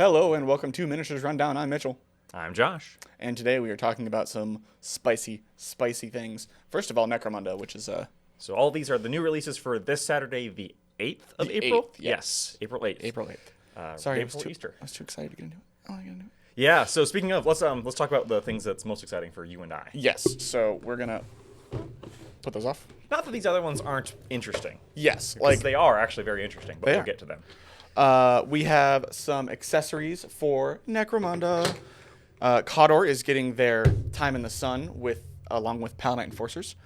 Hello and welcome to Miniatures Rundown. I'm Mitchell. I'm Josh. And today we are talking about some spicy things. First of all, Necromunda, which is So all these are the new releases for this Saturday, the 8th of The April? 8th, yeah. Yes, April 8th. April 8th. Sorry, day I was before too, Easter. I was too excited to get into it. Oh, I get into it. Yeah, so speaking of, let's talk about the things that's most exciting for you and I. Yes, so we're gonna put those off. Not that these other ones aren't interesting. Yes, Like they are actually very interesting, but They we'll are. get to them. We have some accessories for Necromunda. Cawdor is getting their time in the sun along with Pal Knight Enforcers.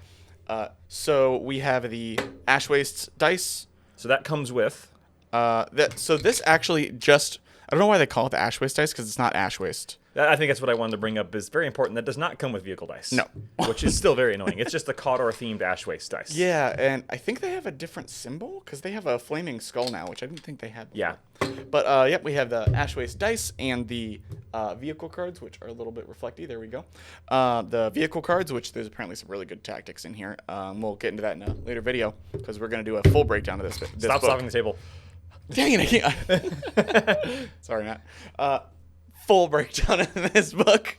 So we have the Ash Waste dice. So that comes with So this actually just, I don't know why they call it the Ash Waste dice because it's not Ash Waste. I think that's what I wanted to bring up is very important. That does not come with vehicle dice. No. Which is still very annoying. It's just the Cawdor themed Ash Waste dice. Yeah, and I think they have a different symbol because they have a flaming skull now, which I didn't think they had before. Yeah. But yep, we have the Ash Waste dice and the vehicle cards, which are a little bit reflecty. There we go. The vehicle cards, which there's apparently some really good tactics in here. We'll get into that in a later video because we're going to do a full breakdown of this Stop book. stopping the table. Dang it, I can't. Sorry, Matt. Full breakdown of this book.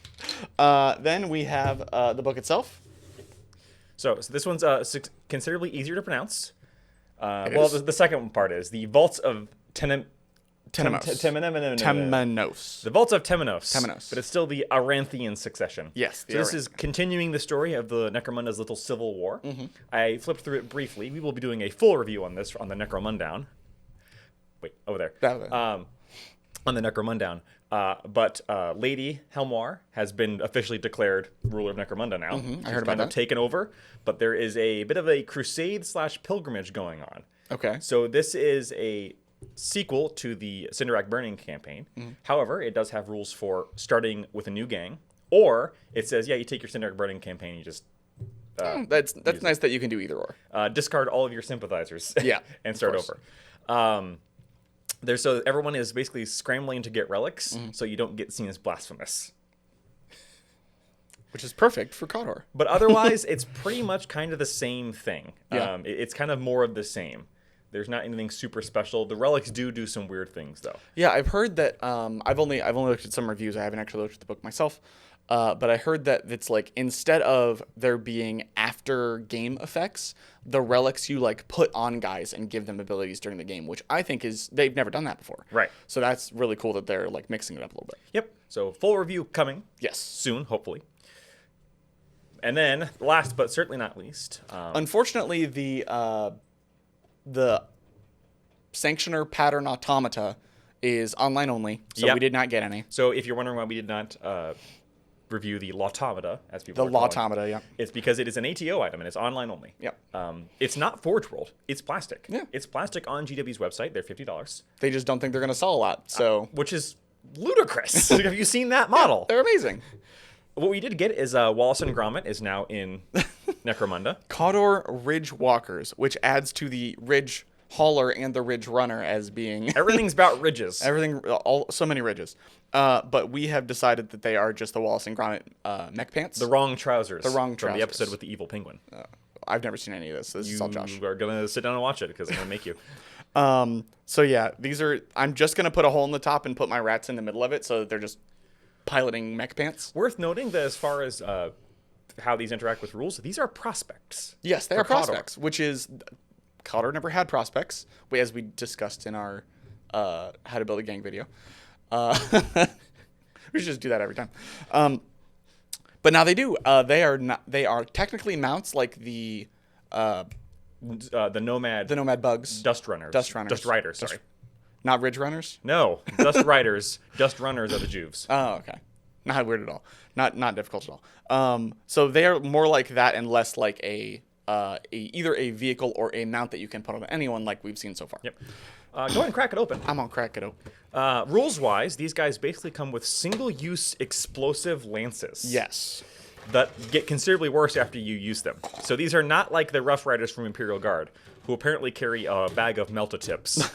Then we have the book itself. So this one's considerably easier to pronounce. It Well, is. the second part is the Vaults of Temenos. Temenos. The Vaults of Temenos. Temenos. But it's still the Aranthian succession. Yes, So this is continuing the story of the Necromunda's little civil war. I flipped through it briefly. We will be doing a full review on this on the Necromundown. Wait, over there. On the Necromundown. But Lady Helmoir has been officially declared ruler of Necromunda now. I heard about that. Taken over, but there is a bit of a crusade/pilgrimage going on. Okay. So this is a sequel to the Cinderak Burning campaign. However, it does have rules for starting with a new gang, or it says, yeah, you take your Cinderak Burning campaign, you just That's nice that you can do either or. discard all of your sympathizers, Yeah, and start of over. So everyone is basically scrambling to get relics, so you don't get seen as blasphemous. Which is perfect for Cawdor. But otherwise, it's pretty much kind of the same thing. Yeah. It's kind of more of the same. There's not anything super special. The relics do some weird things, though. Yeah, I've heard that. I've only looked at some reviews. I haven't actually looked at the book myself. But I heard that it's like instead of there being after game effects, the relics you like put on guys and give them abilities during the game, which I think is they've never done that before. Right. So that's really cool that they're like mixing it up a little bit. Yep. So full review coming Yes. soon, hopefully. And then, last but certainly not least, Unfortunately, the Sanctioner Pattern Automata is online only, so Yep. we did not get any. so if you're wondering why we did not review the Lautomata, as people The are calling it, Lautomata, yeah. it's because it is an ATO item and it's online only. Yep. It's not Forge World. It's plastic. Yeah. It's plastic on GW's website. They're $50, They just don't think they're going to sell a lot, so which is ludicrous. Have you seen that model? they're amazing. What we did get is Wallace and Gromit is now in Necromunda. Cawdor Ridge Walkers, which adds to the Ridge Hauler and the Ridge Runner as being Everything's about ridges. so many ridges. But we have decided that they are just the Wallace and Gromit mech pants. The wrong trousers. The wrong From the trousers. episode with the evil penguin. I've never seen any of this. This is all Josh. You are going to sit down and watch it because I'm going to make you. So yeah, these are. I'm just gonna put a hole in the top and put my rats in the middle of it, so that they're just piloting mech pants. Worth noting that as far as how these interact with rules, these are prospects. Yes, they for are Cawdor. prospects, which is Cawdor never had prospects, as we discussed in our how to build a gang video. We should just do that every time. But now they do. They are not. They are technically mounts like the nomad bugs. Dust runners. Dust riders, sorry. Not Ridge Runners. No, dust riders. Dust runners are the Juves. Oh, okay. Not weird at all. Not difficult at all. So they are more like that and less like either a vehicle or a mount that you can put on anyone like we've seen so far. Yep. Go ahead and crack it open. I'm on crack it open. Rules-wise, these guys basically come with single-use explosive lances. Yes. That get considerably worse after you use them. So these are not like the Rough Riders from Imperial Guard, who apparently carry a bag of melta-tips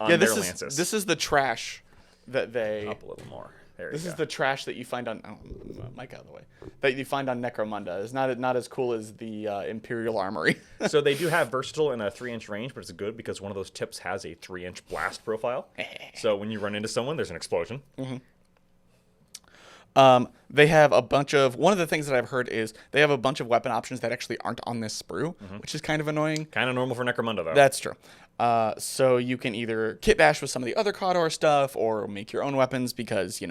on their lances. This is the trash that they. Up a little more. This is the trash that you find on Mike out of the way. That you find on Necromunda. It's not as cool as the Imperial Armory. So they do have versatile in a 3-inch range, but it's good because one of those tips has a 3-inch blast profile. So when you run into someone, there's an explosion. They have a bunch of... One of the things that I've heard is they have a bunch of weapon options that actually aren't on this sprue, which is kind of annoying. Kind of normal for Necromunda, though. That's true. So you can either kit bash with some of the other Cawdor stuff or make your own weapons because,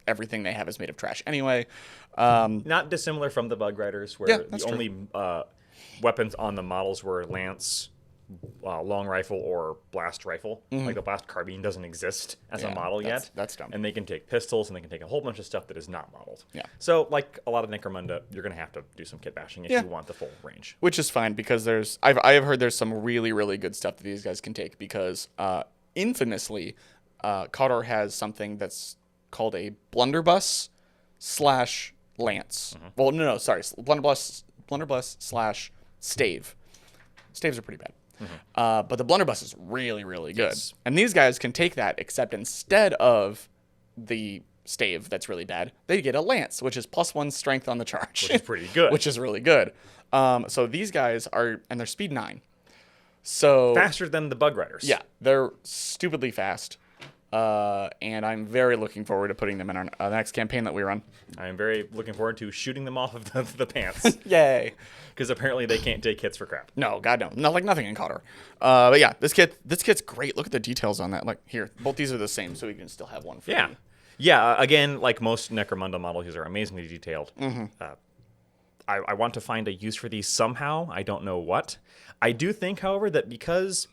everything they have is made of trash anyway. Not dissimilar from the Bug Riders, where the true. only weapons on the models were lance, long rifle, or blast rifle. Like the blast carbine doesn't exist as a model yet. That's dumb. And they can take pistols, and they can take a whole bunch of stuff that is not modeled. Yeah. So, like a lot of Necromunda, you're going to have to do some kit bashing if you want the full range. Which is fine because I have heard there's some really, really good stuff that these guys can take because infamously, Cawdor has something that's called a blunderbuss / lance. Well, no, sorry, blunderbuss / stave. Staves are pretty bad. But the blunderbuss is really, really good. Yes. And these guys can take that, except instead of the stave that's really bad, they get a lance, which is +1 strength on the charge. Which is pretty good. Which is really good. So these guys are, and they're speed 9. So Faster than the Bug Riders. yeah, they're stupidly fast. And I'm very looking forward to putting them in our next campaign that we run. I'm very looking forward to shooting them off of the pants. Yay. Because apparently they can't take hits for crap. No, God no. Not like nothing in Cawdor. But yeah, this kit's great. Look at the details on that. Like here, both these are the same, so we can still have one for Yeah. you. Yeah, again, like most Necromunda models, these are amazingly detailed. I want to find a use for these somehow. I don't know what. I do think, however, that because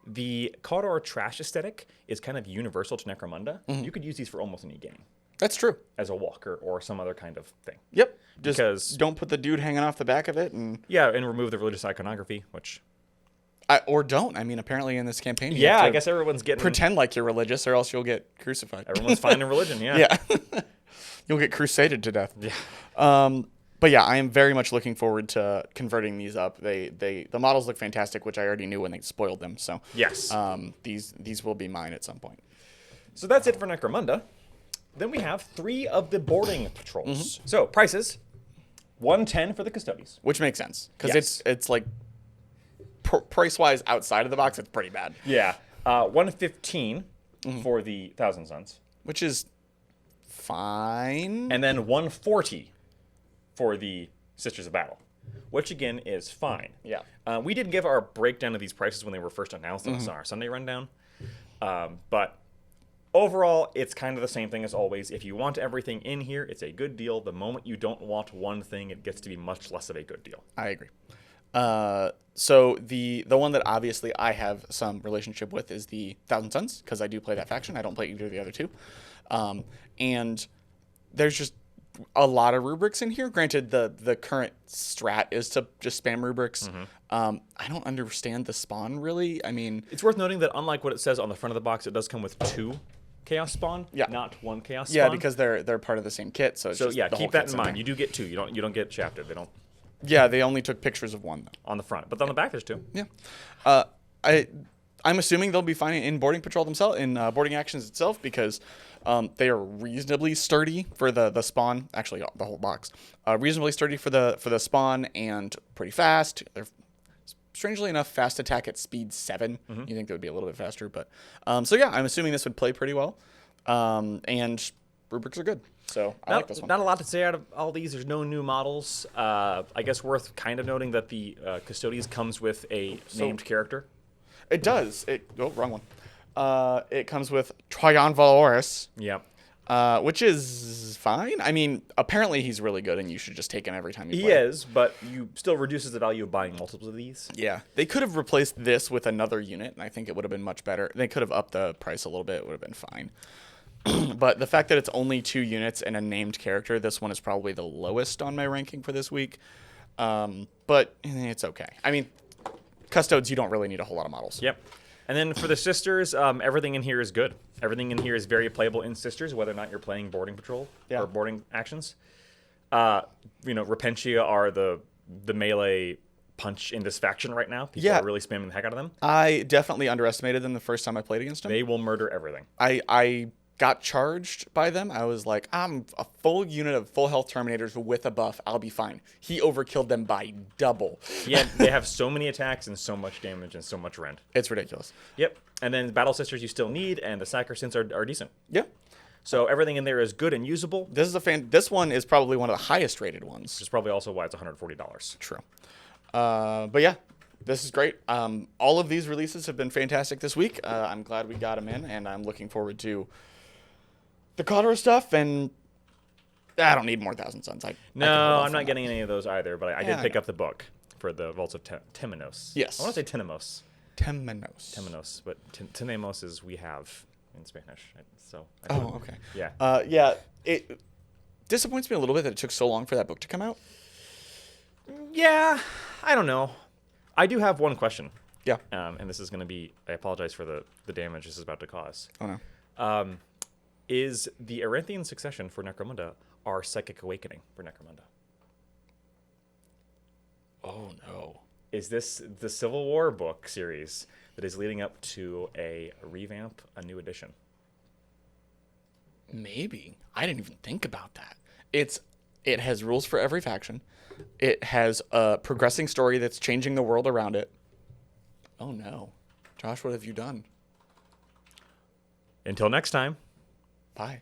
the Cawdor trash aesthetic is kind of universal to Necromunda, you could use these for almost any game. That's true. As a walker or some other kind of thing. Yep. Just Because don't put the dude hanging off the back of it, and and remove the religious iconography, which or don't. I mean, apparently in this campaign, you yeah, have I to guess everyone's getting pretend like you're religious, or else you'll get crucified. everyone's finding religion. Yeah. Yeah. You'll get crusaded to death. Yeah. But yeah, I am very much looking forward to converting these up. The models look fantastic, which I already knew when they spoiled them. So Yes. these will be mine at some point. So that's it for Necromunda. Then we have 3 of the boarding patrols. So prices: $110 for the Custodes. Which makes sense because Yes. it's like price wise outside of the box, it's pretty bad. Yeah. $115 for the Thousand Sons, Which is fine. and then $140 for the Sisters of Battle, which again is fine. Yeah. We did give our breakdown of these prices when they were first announced on our Sunday rundown, but overall, it's kind of the same thing as always. If you want everything in here, it's a good deal. The moment you don't want one thing, it gets to be much less of a good deal. I agree. So the one that obviously I have some relationship with is the Thousand Sons, because I do play that faction. I don't play either of the other two. And there's just a lot of rubrics in here. Granted, the current strat is to just spam rubrics. I don't understand the spawn, really. I mean... It's worth noting that unlike what it says on the front of the box, it does come with 2 Chaos Spawn, not 1 Chaos Spawn. Yeah, because they're part of the same kit. So So just yeah, the whole keep that kit's in mind. there. You do get 2. You don't get shafted. They don't Yeah, they only took pictures of one, though. on the front, but on the back there's 2. Yeah. I'm assuming they'll be fine in boarding patrol themselves, in boarding actions itself, because they are reasonably sturdy for the spawn. Actually, the whole box. Reasonably sturdy for the spawn and pretty fast. They're strangely enough fast attack at speed 7. You think they would be a little bit faster, but so yeah, I'm assuming this would play pretty well. And rubrics are good. So I like this one. Not a lot to say out of all these. There's no new models. I guess worth kind of noting that the Custodes comes with a named character. It does. Wrong one. It comes with Tryon Valoris. Yeah. Which is fine. I mean, apparently he's really good, and you should just take him every time you play. He is, but you still reduces the value of buying multiples of these. Yeah. They could have replaced this with another unit, and I think it would have been much better. They could have upped the price a little bit. It would have been fine. But the fact that it's only 2 units and a named character, this one is probably the lowest on my ranking for this week. But it's okay. I mean, Custodes, you don't really need a whole lot of models. Yep. And then for the Sisters, everything in here is good. Everything in here is very playable in Sisters, whether or not you're playing boarding patrol or boarding actions. Repentia are the melee punch in this faction right now. People are really spamming the heck out of them. I definitely underestimated them the first time I played against them. They will murder everything. I got charged by them. I was like, I'm a full unit of full health Terminators with a buff. I'll be fine. He overkilled them by double. Yeah, they have so many attacks and so much damage and so much rend. It's ridiculous. Yep. And then Battle Sisters you still need, and the Sacrosancts are decent. Yeah. So everything in there is good and usable. This one is probably one of the highest rated ones. Which is probably also why it's $140. True. But yeah, this is great. All of these releases have been fantastic this week. I'm glad we got them in, and I'm looking forward to the Cawdor stuff. And I don't need more Thousand Suns. No, I'm not getting any of those either. But I did pick up the book for the Vaults of Temenos. Yes. I want to say Temenos. Temenos. But Tenemos is we have in Spanish. So. Okay. Yeah. Yeah. It disappoints me a little bit that it took so long for that book to come out. Yeah, I don't know. I do have one question. Yeah. And this is going to be, I apologize for the damage this is about to cause. Oh, no. Is the Aranthian succession for Necromunda our Psychic Awakening for Necromunda? Oh, no. Is this the Civil War book series that is leading up to a revamp, a new edition? Maybe. I didn't even think about that. It has rules for every faction. It has a progressing story that's changing the world around it. Oh, no. Josh, what have you done? Until next time. Bye.